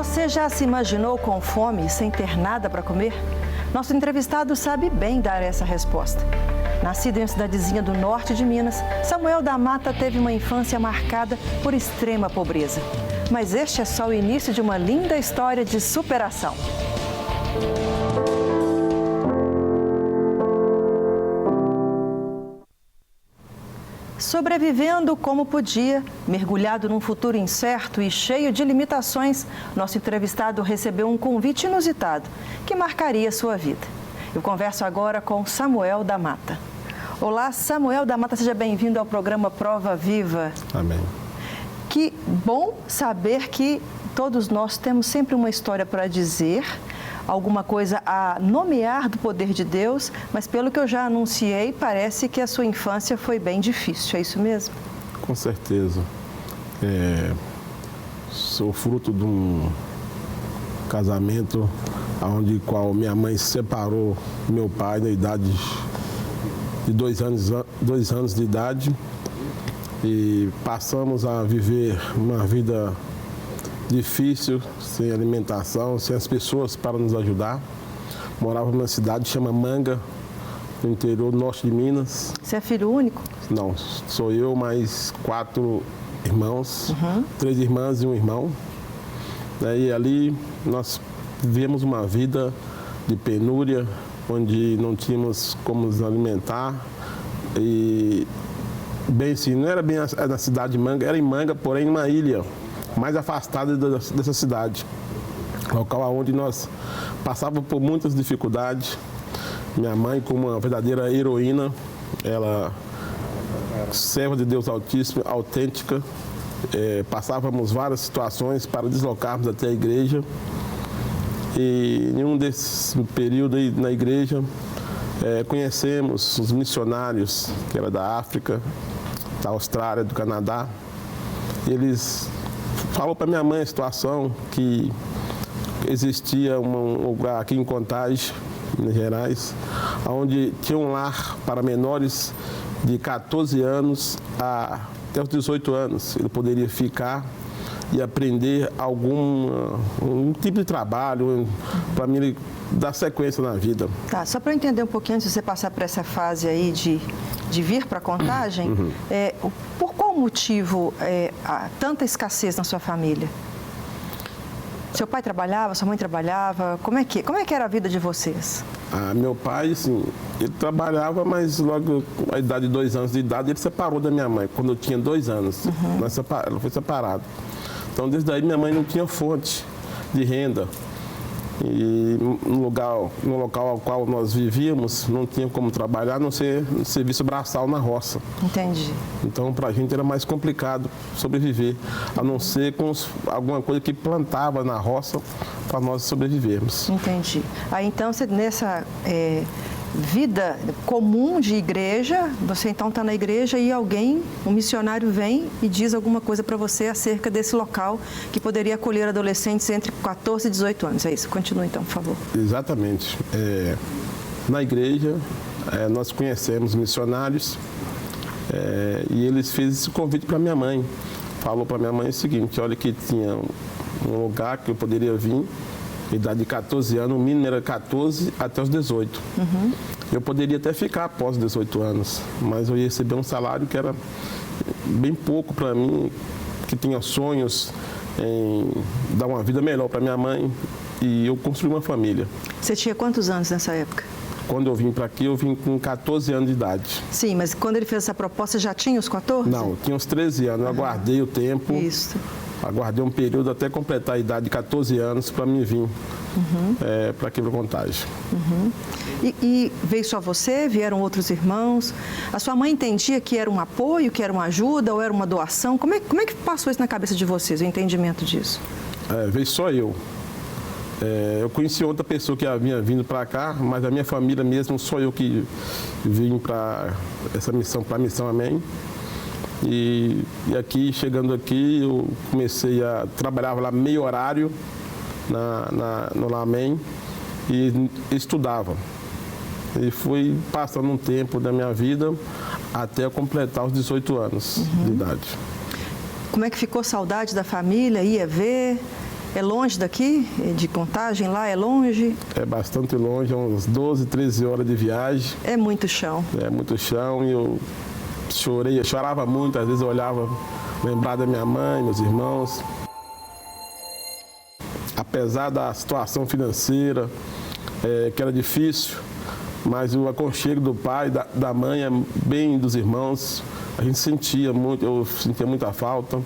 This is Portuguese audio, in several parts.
Você já se imaginou com fome e sem ter nada para comer? Nosso entrevistado sabe bem dar essa resposta. Nascido em uma cidadezinha do norte de Minas, Samuel da Mata teve uma infância marcada por extrema pobreza. Mas este é só o início de uma linda história de superação. Sobrevivendo como podia, mergulhado num futuro incerto e cheio de limitações, nosso entrevistado recebeu um convite inusitado que marcaria sua vida. Eu converso agora com Samuel da Mata. Olá, Samuel da Mata, seja bem-vindo ao programa Prova Viva. Amém. Que bom saber que todos nós temos sempre uma história para dizer, alguma coisa a nomear do poder de Deus, mas pelo que eu já anunciei, parece que a sua infância foi bem difícil, é isso mesmo? Com certeza. Sou fruto de um casamento onde qual minha mãe separou meu pai na idade de 2 anos de idade e passamos a viver uma vida difícil, sem alimentação, sem as pessoas para nos ajudar. Morava numa cidade que chama Manga, no interior norte de Minas. Você é filho único? Não, sou eu mais 4 irmãos, 3 irmãs e um irmão. E ali nós vivemos uma vida de penúria, onde não tínhamos como nos alimentar. E, bem assim, não era bem na cidade de Manga, era em Manga, porém numa ilha mais afastada dessa cidade, local onde nós passávamos por muitas dificuldades. Minha mãe, como uma verdadeira heroína, ela, serva de Deus Altíssimo, autêntica, passávamos várias situações para deslocarmos até a igreja. E em um desses períodos aí na igreja, conhecemos os missionários, que era da África, da Austrália, do Canadá. Eles falou para minha mãe a situação que existia um lugar aqui em Contagem, Minas Gerais, onde tinha um lar para menores de 14 anos até os 18 anos. Ele poderia ficar e aprender um tipo de trabalho para mim dar sequência na vida. Tá, só para eu entender um pouquinho, antes de você passar por essa fase aí de vir para Contagem, por qual motivo há tanta escassez na sua família? Seu pai trabalhava, sua mãe trabalhava? Como é que era a vida de vocês? Meu pai, sim, ele trabalhava, mas logo à idade de 2 anos de idade, ele separou da minha mãe, quando eu tinha 2 anos. Ela foi separada. Então, desde aí, minha mãe não tinha fonte de renda. E no local ao qual nós vivíamos, não tinha como trabalhar, a não ser no serviço braçal na roça. Entendi. Então, para a gente era mais complicado sobreviver, a não ser com alguma coisa que plantava na roça para nós sobrevivermos. Entendi. Aí, então, você, nessa vida comum de igreja, você então está na igreja e um missionário vem e diz alguma coisa para você acerca desse local que poderia acolher adolescentes entre 14 e 18 anos. É isso? Continua então, por favor. Exatamente. Na igreja, nós conhecemos missionários e eles fizeram esse convite para minha mãe. Falou para minha mãe o seguinte: olha, que tinha um lugar que eu poderia vir, idade de 14 anos, o mínimo era 14 até os 18. Eu poderia até ficar após os 18 anos, mas eu ia receber um salário que era bem pouco para mim, que tinha sonhos em dar uma vida melhor para minha mãe, e eu construí uma família. Você tinha quantos anos nessa época? Quando eu vim para aqui, eu vim com 14 anos de idade. Sim, mas quando ele fez essa proposta, já tinha os 14? Não, tinha uns 13 anos. Eu aguardei o tempo. Isso. Aguardei um período até completar a idade de 14 anos para mim vir para aqui para Contagem. E veio só você? Vieram outros irmãos? A sua mãe entendia que era um apoio, que era uma ajuda ou era uma doação? Como é que passou isso na cabeça de vocês, o entendimento disso? Veio só eu. Eu conheci outra pessoa que havia vindo para cá, mas a minha família mesmo, só eu que vim para essa missão, para a missão Amém. E aqui, chegando aqui, eu comecei a trabalhar lá meio horário no Amém e estudava. E fui passando um tempo da minha vida até eu completar os 18 anos de idade. Como é que ficou? Saudade da família? Ia ver? É longe daqui, de Contagem, lá é longe? É bastante longe, uns 12, 13 horas de viagem. É muito chão. É muito chão e eu chorava muito, às vezes eu olhava, lembrava da minha mãe, meus irmãos. Apesar da situação financeira, que era difícil, mas o aconchego do pai, da mãe, bem dos irmãos, a gente sentia muito, eu sentia muita falta.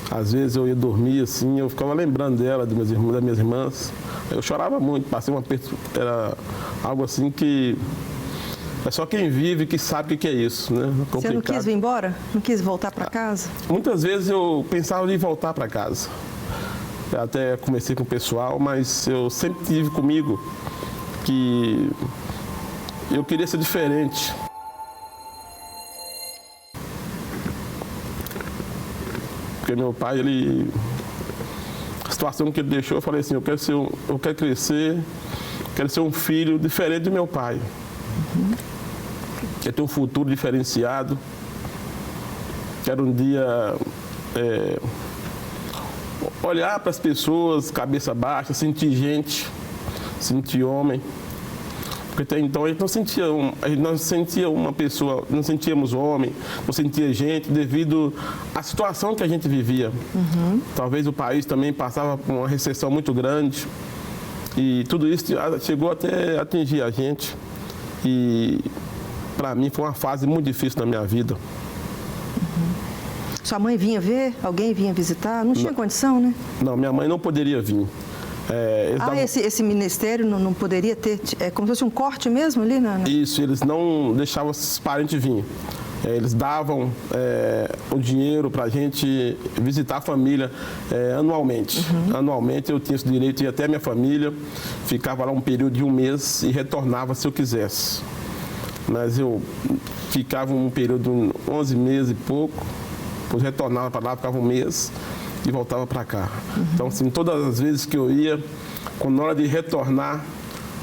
Às vezes eu ia dormir assim, eu ficava lembrando dela, das minhas irmãs. Eu chorava muito, passei um aperto, era algo assim que é só quem vive que sabe o que é isso, né? Complicado. Você não quis vir embora? Não quis voltar para casa? Muitas vezes eu pensava em voltar para casa. Eu até comecei com o pessoal, mas eu sempre tive comigo que eu queria ser diferente. Porque meu pai, a situação que ele deixou, eu falei assim, eu quero crescer, quero ser um filho diferente do meu pai. Quero ter um futuro diferenciado. Quero um dia olhar para as pessoas, cabeça baixa, sentir gente, sentir homem. Porque até então a gente não sentia uma pessoa, não sentíamos homem, não sentia gente devido à situação que a gente vivia. Talvez o país também passava por uma recessão muito grande e tudo isso chegou até a atingir a gente. E para mim foi uma fase muito difícil na minha vida. Sua mãe vinha ver? Alguém vinha visitar? Não tinha condição, né? Não, minha mãe não poderia vir. Esse ministério não poderia ter, como se fosse um corte mesmo ali? Isso, eles não deixavam esses parentes vir. Eles davam o dinheiro para a gente visitar a família anualmente. Anualmente eu tinha esse direito de ir até a minha família, ficava lá um período de um mês e retornava se eu quisesse. Mas eu ficava um período de 11 meses e pouco, depois retornava para lá, ficava um mês e voltava para cá. Então, assim, todas as vezes que eu ia, na hora de retornar,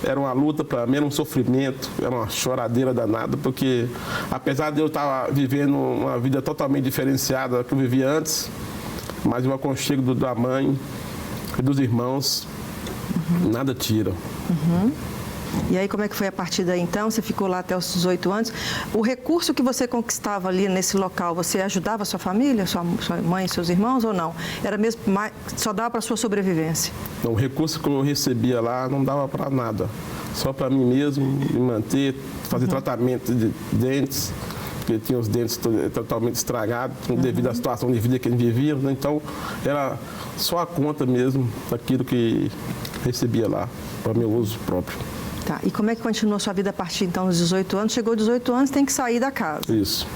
era uma luta para mim, era um sofrimento, era uma choradeira danada, porque apesar de eu estar vivendo uma vida totalmente diferenciada da que eu vivia antes, mas o aconchego da mãe e dos irmãos, nada tira. E aí, como é que foi a partir daí, então? Você ficou lá até os 18 anos. O recurso que você conquistava ali nesse local, você ajudava a sua família, sua mãe e seus irmãos ou não? Era mesmo, só dava para a sua sobrevivência? Não, o recurso que eu recebia lá não dava para nada. Só para mim mesmo, me manter, fazer tratamento de dentes, porque tinha os dentes totalmente estragados, devido à situação de vida que a gente vivia. Então, era só a conta mesmo daquilo que recebia lá, para meu uso próprio. Tá. E como é que continuou a sua vida a partir, então, dos 18 anos? Chegou aos 18 anos, tem que sair da casa. Isso.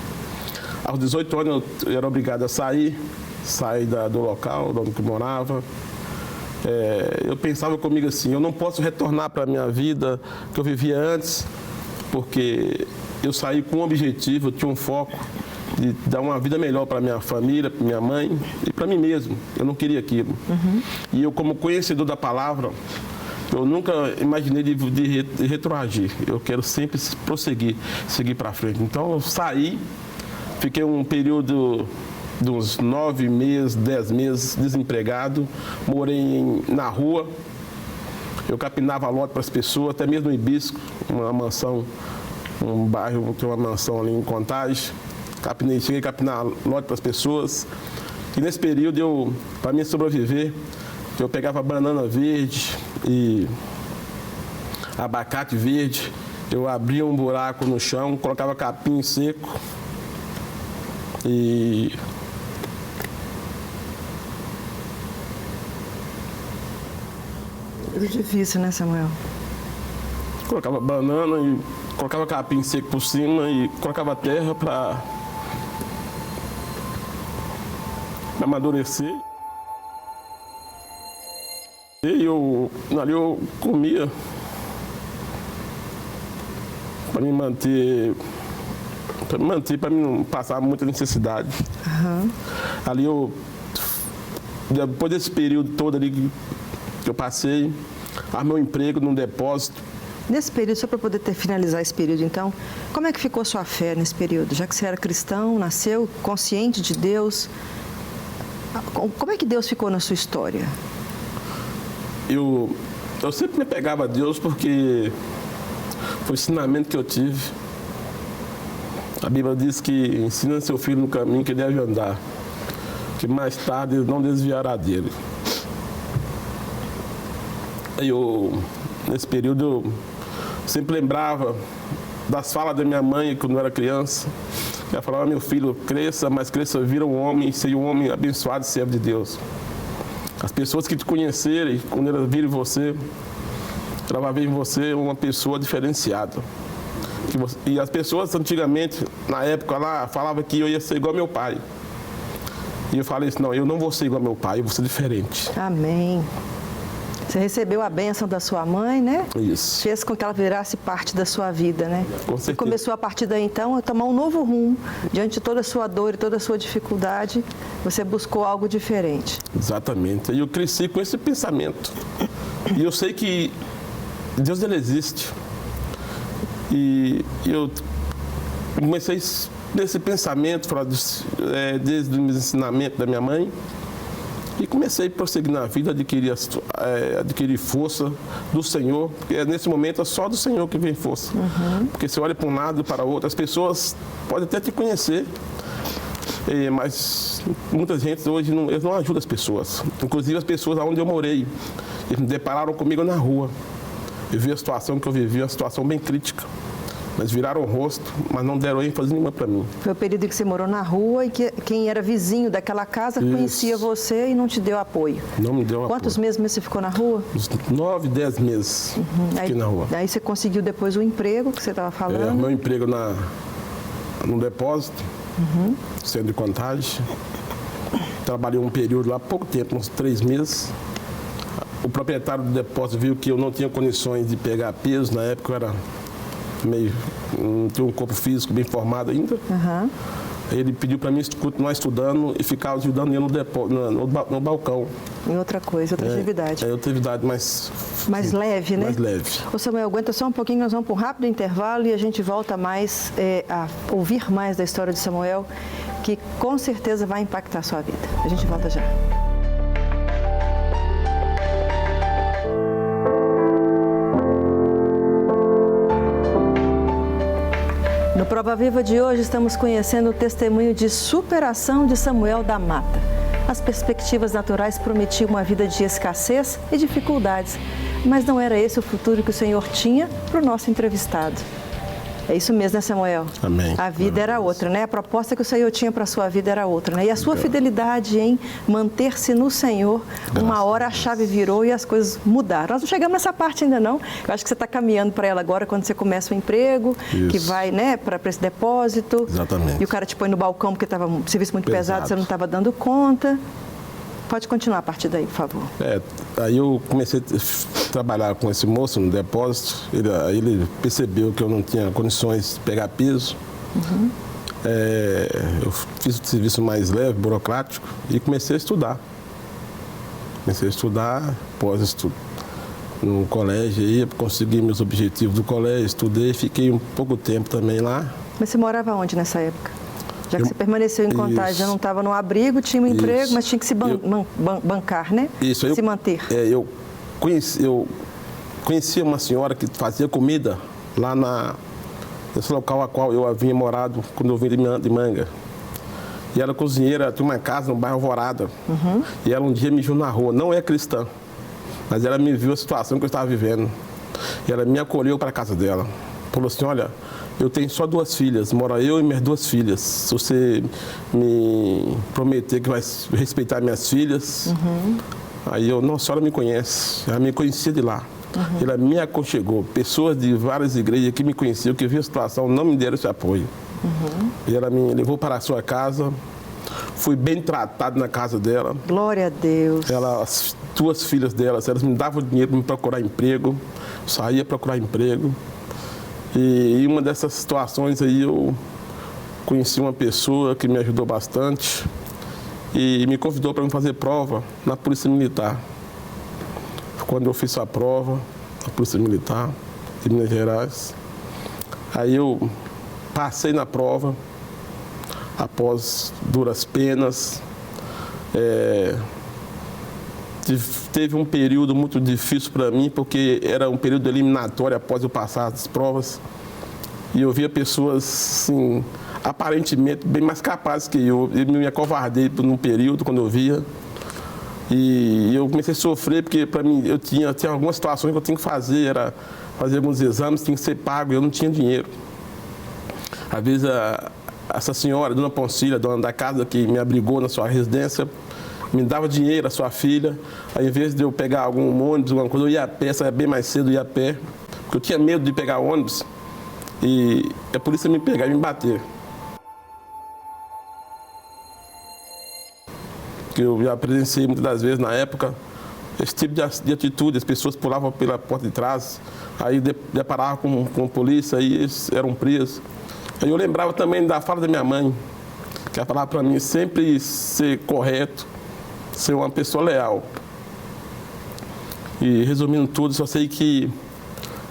Aos 18 anos eu era obrigado a sair do local onde eu morava. Eu pensava comigo assim, eu não posso retornar para a minha vida que eu vivia antes, porque eu saí com um objetivo, eu tinha um foco de dar uma vida melhor para minha família, para minha mãe e para mim mesmo. Eu não queria aquilo. E eu, como conhecedor da palavra, eu nunca imaginei de retroagir. Eu quero sempre prosseguir, seguir para frente. Então eu saí, fiquei um período de uns 9 meses, 10 meses desempregado, morei na rua, eu capinava lote para as pessoas, até mesmo em Ibisco, uma mansão, um bairro que tem uma mansão ali em Contagem. Cheguei a capinar lote para as pessoas. E nesse período, para mim sobreviver, eu pegava banana verde e abacate verde, eu abria um buraco no chão, colocava capim seco e É difícil, né, Samuel? colocava banana e colocava capim seco por cima e colocava terra para amadurecer. E ali eu comia para me manter, para mim não passar muita necessidade. Ali depois desse período todo ali que eu passei, armei um emprego num depósito. Nesse período, só para poder finalizar esse período, então, como é que ficou sua fé nesse período? Já que você era cristão, nasceu consciente de Deus, como é que Deus ficou na sua história? eu sempre me pegava a Deus porque foi o ensinamento que eu tive. A Bíblia diz que ensina seu filho no caminho que ele deve andar, que mais tarde ele não desviará dele. Nesse período, eu sempre lembrava das falas da minha mãe quando eu era criança. Ela falava: meu filho, cresça, mas cresça, vira um homem, seja um homem abençoado e servo de Deus. As pessoas que te conhecerem, quando elas virem você, ela vai ver em você uma pessoa diferenciada. E as pessoas antigamente, na época lá, falavam que eu ia ser igual ao meu pai. E eu falei assim: não, eu não vou ser igual ao meu pai, eu vou ser diferente. Amém. Você recebeu a bênção da sua mãe, né? Isso. Fez com que ela virasse parte da sua vida, né? Com certeza. E começou a partir daí, então, a tomar um novo rumo. Diante de toda a sua dor e toda a sua dificuldade, você buscou algo diferente. Exatamente. E eu cresci com esse pensamento. E eu sei que Deus, ele existe. E eu comecei nesse pensamento, desde o ensinamento da minha mãe, e comecei a prosseguir na vida, adquirir força do Senhor, porque nesse momento é só do Senhor que vem força. Porque você olha para um lado e para o outro, as pessoas podem até te conhecer, mas muita gente hoje eles não ajudam as pessoas. Inclusive as pessoas onde eu morei, eles me depararam comigo na rua. Eu vi a situação que eu vivi, uma situação bem crítica. Mas viraram o rosto, mas não deram ênfase nenhuma para mim. Foi o período em que você morou na rua e que quem era vizinho daquela casa conhecia você e não te deu apoio. Não me deu apoio. Quantos meses você ficou na rua? Uns 9, 10 meses fiquei na rua. Aí você conseguiu depois o emprego que você estava falando? Meu emprego no depósito, centro de contagem. Trabalhei um período lá, pouco tempo, uns 3 meses. O proprietário do depósito viu que eu não tinha condições de pegar peso. Na época eu era não tinha um corpo físico bem formado ainda. Ele pediu para mim continuar estudando e ficar ajudando ele no balcão. Em outra coisa, outra atividade. Outra atividade mais leve, né? Mais leve. Ô Samuel, aguenta só um pouquinho, nós vamos para um rápido intervalo e a gente volta mais a ouvir mais da história de Samuel, que com certeza vai impactar a sua vida. A gente volta já. No Prova Viva de hoje, estamos conhecendo o testemunho de superação de Samuel da Mata. As perspectivas naturais prometiam uma vida de escassez e dificuldades, mas não era esse o futuro que o Senhor tinha para o nosso entrevistado. É isso mesmo, né, Samuel? Amém. A vida era outra, né? A proposta que o Senhor tinha para a sua vida era outra, né? E a sua fidelidade em manter-se no Senhor, uma hora a chave virou e as coisas mudaram. Nós não chegamos nessa parte ainda não. Eu acho que você está caminhando para ela agora quando você começa o emprego, que vai, né, para esse depósito. Exatamente. E o cara te põe no balcão porque estava um serviço muito pesado, você não estava dando conta. Pode continuar a partir daí, por favor. Aí eu comecei a trabalhar com esse moço no depósito. Ele percebeu que eu não tinha condições de pegar peso. Eu fiz o serviço mais leve, burocrático, e comecei a estudar. Pós-estudo no colégio, aí consegui meus objetivos do colégio, estudei, fiquei um pouco tempo também lá. Mas você morava onde nessa época? Já que você permaneceu em Contagem, já não estava no abrigo, tinha um emprego, mas tinha que se bancar, né? Isso. Se manter. Eu conhecia uma senhora que fazia comida lá nesse local a qual eu havia morado quando eu vim de Manga. E ela cozinheira, tinha uma casa no bairro Alvorada. E ela um dia me viu na rua, não é cristã, mas ela me viu a situação que eu estava vivendo. E ela me acolheu para a casa dela. Falou assim: olha, eu tenho só 2 filhas, moro eu e minhas 2 filhas. Se você me prometer que vai respeitar minhas filhas, aí eu, não, a senhora me conhece. Ela me conhecia de lá. Ela me aconchegou. Pessoas de várias igrejas que me conheciam, que viram a situação, não me deram esse apoio. E ela me levou para a sua casa. Fui bem tratado na casa dela. Glória a Deus. As 2 filhas delas, elas me davam dinheiro para me procurar emprego. Saía procurar emprego. E em uma dessas situações aí eu conheci uma pessoa que me ajudou bastante e me convidou para me fazer prova na Polícia Militar. Quando eu fiz a prova na Polícia Militar de Minas Gerais, aí eu passei na prova após duras penas. teve um período muito difícil para mim, porque era um período eliminatório após eu passar as provas. E eu via pessoas, assim, aparentemente bem mais capazes que eu. Eu me acovardei num período, quando eu via. E eu comecei a sofrer, porque para mim eu tinha algumas situações que eu tinha que fazer, era fazer alguns exames, tinha que ser pago, e eu não tinha dinheiro. Às vezes essa senhora, dona Poncília, dona da casa que me abrigou na sua residência, me dava dinheiro, a sua filha. Aí, em vez de eu pegar algum ônibus, alguma coisa, eu ia a pé, saia bem mais cedo, eu ia a pé, porque eu tinha medo de pegar ônibus. E a polícia me pegar e me bater. Eu já presenciei muitas das vezes na época esse tipo de atitude, as pessoas pulavam pela porta de trás, aí deparavam com a polícia, aí eles eram presos. Aí eu lembrava também da fala da minha mãe, que ela falava para mim sempre ser correto, ser uma pessoa leal. E resumindo tudo, só sei que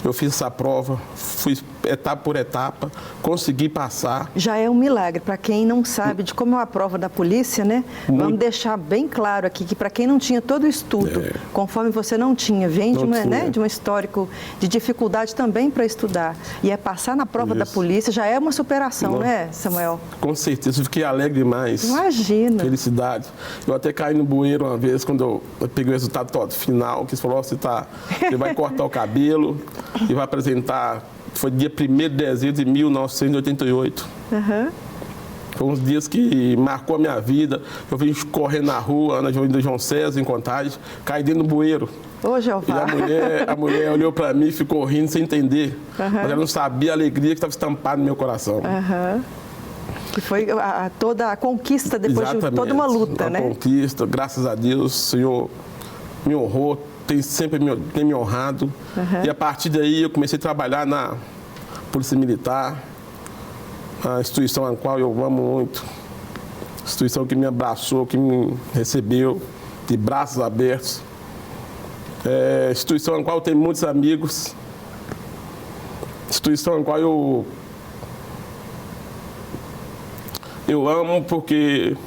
eu fiz essa prova, fui etapa por etapa, consegui passar. Já é um milagre. Para quem não sabe de como é a prova da polícia, né? Vamos deixar bem claro aqui que para quem não tinha todo o estudo, conforme você não tinha, vem de um histórico de dificuldade também para estudar. E é passar na prova da polícia já é uma superação, né, Samuel? Com certeza, eu fiquei alegre demais. Imagina. Felicidade. Eu até caí no bueiro uma vez, quando eu peguei o resultado todo final, que eles falaram, você vai cortar o cabelo e vai apresentar. Foi dia 1º de dezembro de 1988. Foi uns dias que marcou a minha vida. Eu vim correndo na rua, na João César, em Contagem, caí dentro do bueiro. Ô, Jeová. E a mulher olhou para mim e ficou rindo sem entender. Mas ela não sabia a alegria que estava estampada no meu coração. Que foi toda a conquista depois de toda uma luta, né? A conquista, graças a Deus, o Senhor me honrou. Tem me honrado. E a partir daí eu comecei a trabalhar na Polícia Militar, a instituição a qual eu amo muito, instituição que me abraçou, que me recebeu de braços abertos, instituição a qual eu tenho muitos amigos, instituição a qual eu amo, porque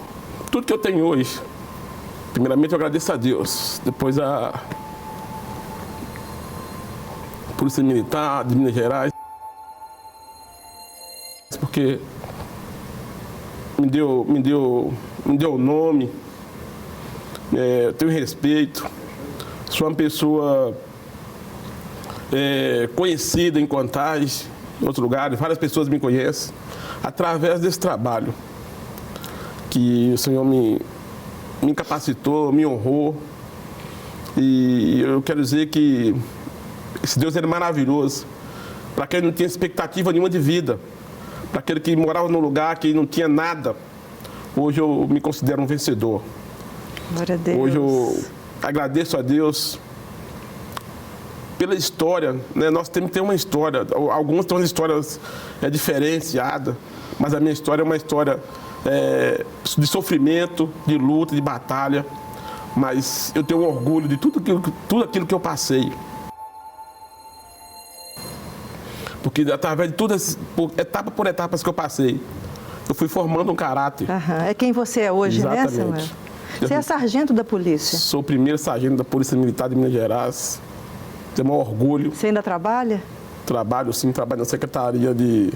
tudo que eu tenho hoje, primeiramente eu agradeço a Deus, depois a Polícia Militar de Minas Gerais, porque me deu nome, tenho respeito, sou uma pessoa conhecida em Contagem, em outros lugares, várias pessoas me conhecem, através desse trabalho que o Senhor me capacitou, me honrou, e eu quero dizer que esse Deus é maravilhoso. Para quem não tinha expectativa nenhuma de vida, para aquele que morava num lugar que não tinha nada, hoje eu me considero um vencedor. Glória a Deus. Hoje eu agradeço a Deus pela história, né? Nós temos que ter uma história, alguns têm umas histórias diferenciadas, mas a minha história é uma história de sofrimento, de luta, de batalha, mas eu tenho orgulho de tudo aquilo que eu passei. Porque através de todas, etapa por etapas que eu passei, eu fui formando um caráter. É quem você é hoje, exatamente, né, Samuel? Você é sargento da polícia? Sou o primeiro sargento da Polícia Militar de Minas Gerais. Tenho um orgulho. Você ainda trabalha? Trabalho, sim, trabalho na Secretaria de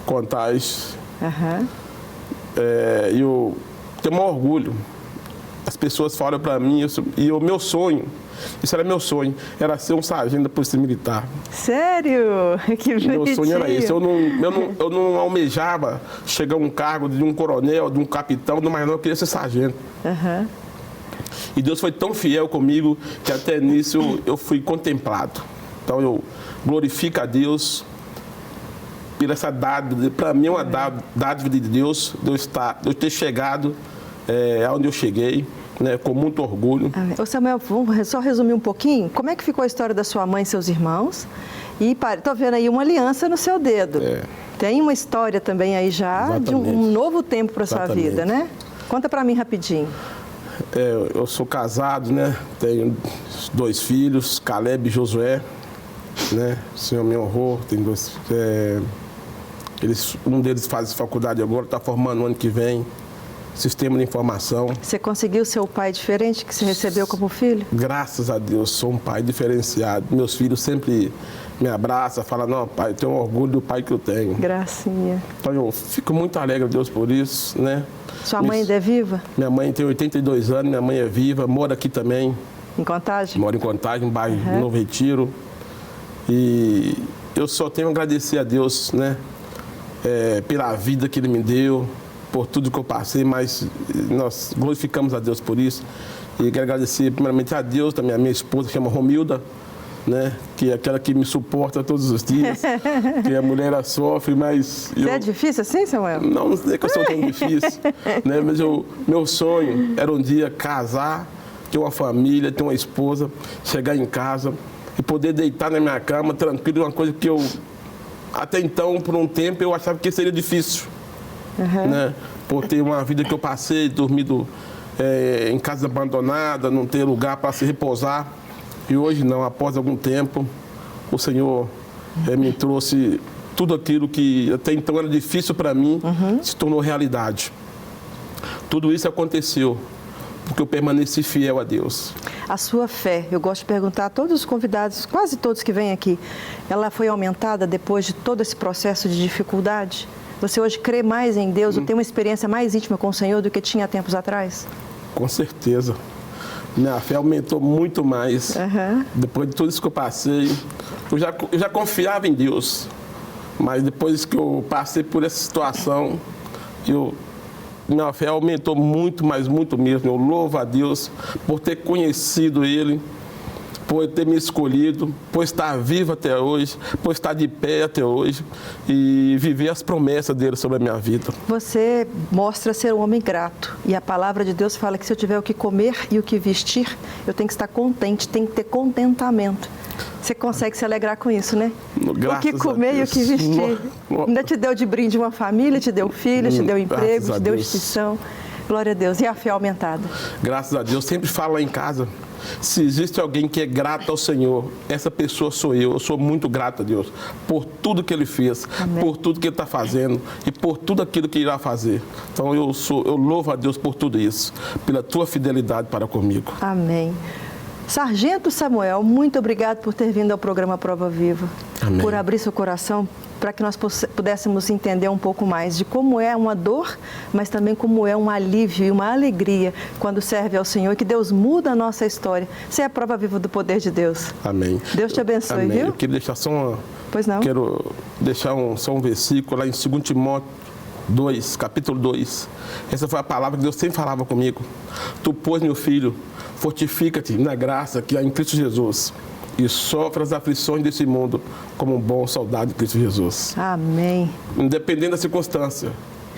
Contagem. E eu tenho um orgulho. As pessoas falam para mim, e o meu sonho, isso era meu sonho, era ser um sargento da Polícia Militar. Sério? Que bonitinho. Meu sonho era esse. Eu não almejava chegar a um cargo de um coronel, de um capitão, mas não, eu queria ser sargento. E Deus foi tão fiel comigo que até nisso eu fui contemplado. Então eu glorifico a Deus por essa dádiva. Para mim é uma dádiva de Deus, de eu ter chegado aonde eu cheguei. Né, com muito orgulho. Ô Samuel, vamos só resumir um pouquinho. Como é que ficou a história da sua mãe e seus irmãos? E estou vendo aí uma aliança no seu dedo. Tem uma história também aí já. Exatamente. De um novo tempo para a sua vida, né? Conta para mim rapidinho. Eu sou casado, né? Tenho 2 filhos, Caleb e Josué. Né? O Senhor me honrou. Tem 2. Um deles faz faculdade agora, está formando no ano que vem. sistema de informação. Você conseguiu ser o pai diferente que você recebeu como filho? Graças a Deus, sou um pai diferenciado. Meus filhos sempre me abraçam, falam, não, pai, eu tenho orgulho do pai que eu tenho. Gracinha. Então eu fico muito alegre a Deus por isso, né? Sua mãe ainda é viva? Minha mãe tem 82 anos, minha mãe é viva, mora aqui também. Em Contagem? Moro em Contagem, bairro Novo Retiro. E eu só tenho a agradecer a Deus, né? Pela vida que Ele me deu, por tudo que eu passei, mas nós glorificamos a Deus por isso. E quero agradecer primeiramente a Deus, também a minha esposa, que chama Romilda, né? Que é aquela que me suporta todos os dias, que a mulher ela sofre, mas... Você é difícil assim, Samuel? Não é que eu sou tão difícil, né? Mas meu sonho era um dia casar, ter uma família, ter uma esposa, chegar em casa e poder deitar na minha cama tranquilo, uma coisa que eu, até então, por um tempo, eu achava que seria difícil, né? Por ter uma vida que eu passei, dormido em casa abandonada, não ter lugar para se repousar. E hoje não, após algum tempo, o Senhor me trouxe tudo aquilo que até então era difícil para mim, se tornou realidade. Tudo isso aconteceu porque eu permaneci fiel a Deus. A sua fé, eu gosto de perguntar a todos os convidados, quase todos que vêm aqui, ela foi aumentada depois de todo esse processo de dificuldade? Você hoje crê mais em Deus, ou tem uma experiência mais íntima com o Senhor do que tinha há tempos atrás? Com certeza. Minha fé aumentou muito mais. Depois de tudo isso que eu passei, eu já confiava em Deus, mas depois que eu passei por essa situação, minha fé aumentou muito, mas muito mesmo. Eu louvo a Deus por ter conhecido Ele, por ter me escolhido, por estar vivo até hoje, por estar de pé até hoje e viver as promessas dele sobre a minha vida. Você mostra ser um homem grato e a palavra de Deus fala que se eu tiver o que comer e o que vestir, eu tenho que estar contente, tenho que ter contentamento. Você consegue se alegrar com isso, né? Graças o que comer e o que vestir. Ainda te deu de brinde uma família, te deu filho, te deu emprego, te deu instituição. Glória a Deus. E a fé aumentada? Graças a Deus. Sempre falo lá em casa, se existe alguém que é grato ao Senhor, essa pessoa sou eu. Eu sou muito grato a Deus por tudo que Ele fez, por tudo que Ele está fazendo e por tudo aquilo que Ele irá fazer. Então eu louvo a Deus por tudo isso, pela tua fidelidade para comigo. Amém. Sargento Samuel, muito obrigado por ter vindo ao programa Prova Viva. Amém. Por abrir seu coração para que nós pudéssemos entender um pouco mais de como é uma dor, mas também como é um alívio e uma alegria quando serve ao Senhor e que Deus muda a nossa história. Você é a prova viva do poder de Deus. Amém. Deus te abençoe, Amém. viu? Eu queria deixar Quero deixar só um versículo lá em 2 Timóteo 2, capítulo 2. Essa foi a palavra que Deus sempre falava comigo. Tu, pois, meu filho, fortifica-te na graça que há em Cristo Jesus e sofre as aflições desse mundo como um bom soldado de Cristo Jesus. Amém. Independente da circunstância,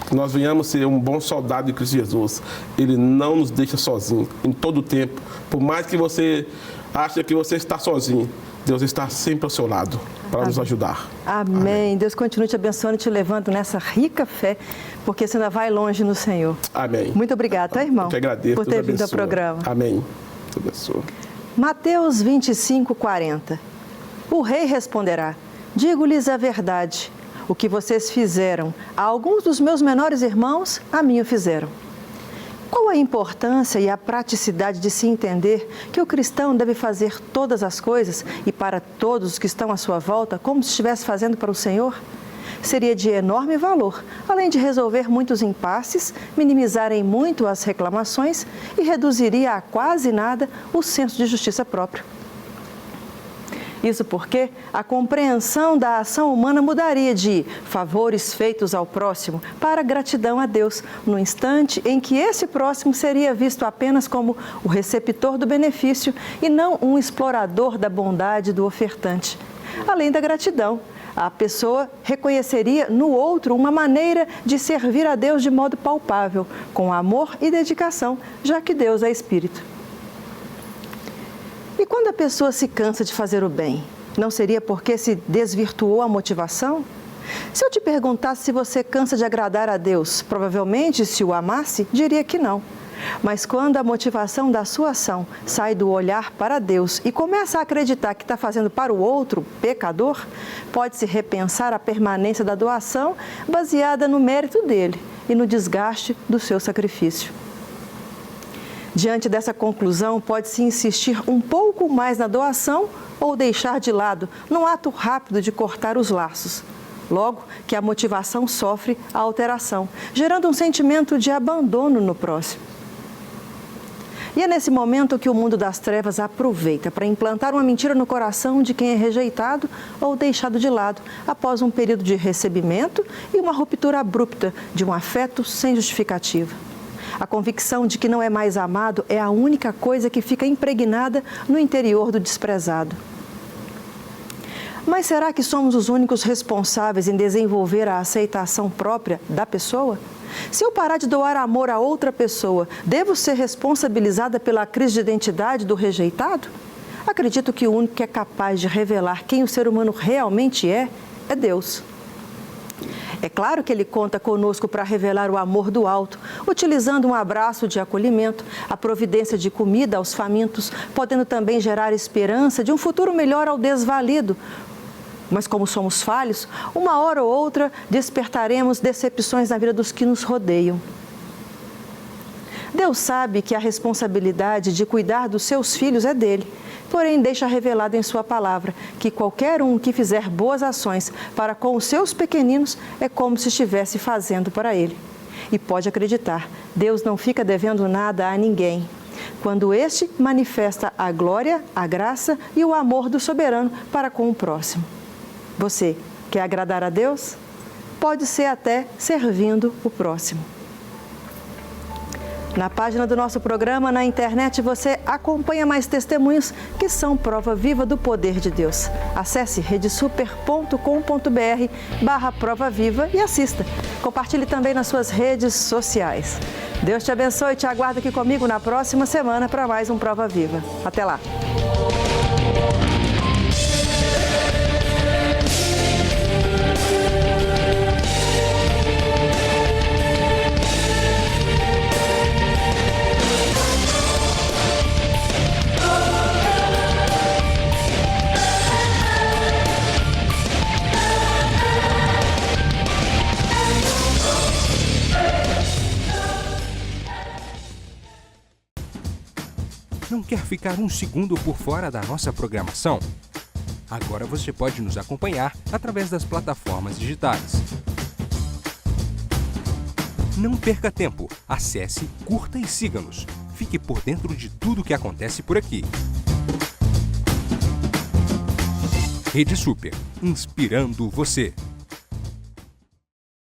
que nós venhamos ser um bom soldado de Cristo Jesus, Ele não nos deixa sozinho em todo o tempo. Por mais que você ache que você está sozinho, Deus está sempre ao seu lado para nos ajudar. Amém. Amém. Deus continue te abençoando e te levando nessa rica fé, porque você ainda vai longe no Senhor. Amém. Muito obrigada, tá, irmão? Eu que agradeço. Por ter vindo ao programa. Amém. Deus abençoe. Mateus 25, 40. O rei responderá: digo-lhes a verdade, o que vocês fizeram a alguns dos meus menores irmãos, a mim o fizeram. Qual a importância e a praticidade de se entender que o cristão deve fazer todas as coisas e para todos os que estão à sua volta, como se estivesse fazendo para o Senhor? Seria de enorme valor, além de resolver muitos impasses, minimizarem muito as reclamações e reduziria a quase nada o senso de justiça próprio. Isso porque a compreensão da ação humana mudaria de favores feitos ao próximo para gratidão a Deus, no instante em que esse próximo seria visto apenas como o receptor do benefício e não um explorador da bondade do ofertante. Além da gratidão, a pessoa reconheceria no outro uma maneira de servir a Deus de modo palpável, com amor e dedicação, já que Deus é Espírito. E quando a pessoa se cansa de fazer o bem, não seria porque se desvirtuou a motivação? Se eu te perguntasse se você cansa de agradar a Deus, provavelmente, se o amasse, diria que não. Mas quando a motivação da sua ação sai do olhar para Deus e começa a acreditar que está fazendo para o outro, pecador, pode-se repensar a permanência da doação baseada no mérito dele, e no desgaste do seu sacrifício. Diante dessa conclusão, pode-se insistir um pouco mais na doação ou deixar de lado, num ato rápido de cortar os laços. Logo que a motivação sofre a alteração, gerando um sentimento de abandono no próximo. E é nesse momento que o mundo das trevas aproveita para implantar uma mentira no coração de quem é rejeitado ou deixado de lado após um período de recebimento e uma ruptura abrupta de um afeto sem justificativa. A convicção de que não é mais amado é a única coisa que fica impregnada no interior do desprezado. Mas será que somos os únicos responsáveis em desenvolver a aceitação própria da pessoa? Se eu parar de doar amor a outra pessoa, devo ser responsabilizada pela crise de identidade do rejeitado? Acredito que o único que é capaz de revelar quem o ser humano realmente é Deus. É claro que Ele conta conosco para revelar o amor do alto, utilizando um abraço de acolhimento, a providência de comida aos famintos, podendo também gerar esperança de um futuro melhor ao desvalido. Mas como somos falhos, uma hora ou outra despertaremos decepções na vida dos que nos rodeiam. Deus sabe que a responsabilidade de cuidar dos seus filhos é dele, porém deixa revelado em sua palavra que qualquer um que fizer boas ações para com os seus pequeninos é como se estivesse fazendo para ele. E pode acreditar, Deus não fica devendo nada a ninguém, quando este manifesta a glória, a graça e o amor do soberano para com o próximo. Você quer agradar a Deus? Pode ser até servindo o próximo. Na página do nosso programa na internet você acompanha mais testemunhos que são prova viva do poder de Deus. Acesse redesuper.com.br/prova viva e assista. Compartilhe também nas suas redes sociais. Deus te abençoe e te aguarda aqui comigo na próxima semana para mais um Prova Viva. Até lá! Não quer ficar um segundo por fora da nossa programação? Agora você pode nos acompanhar através das plataformas digitais. Não perca tempo. Acesse, curta e siga-nos. Fique por dentro de tudo o que acontece por aqui. Rede Super, inspirando você.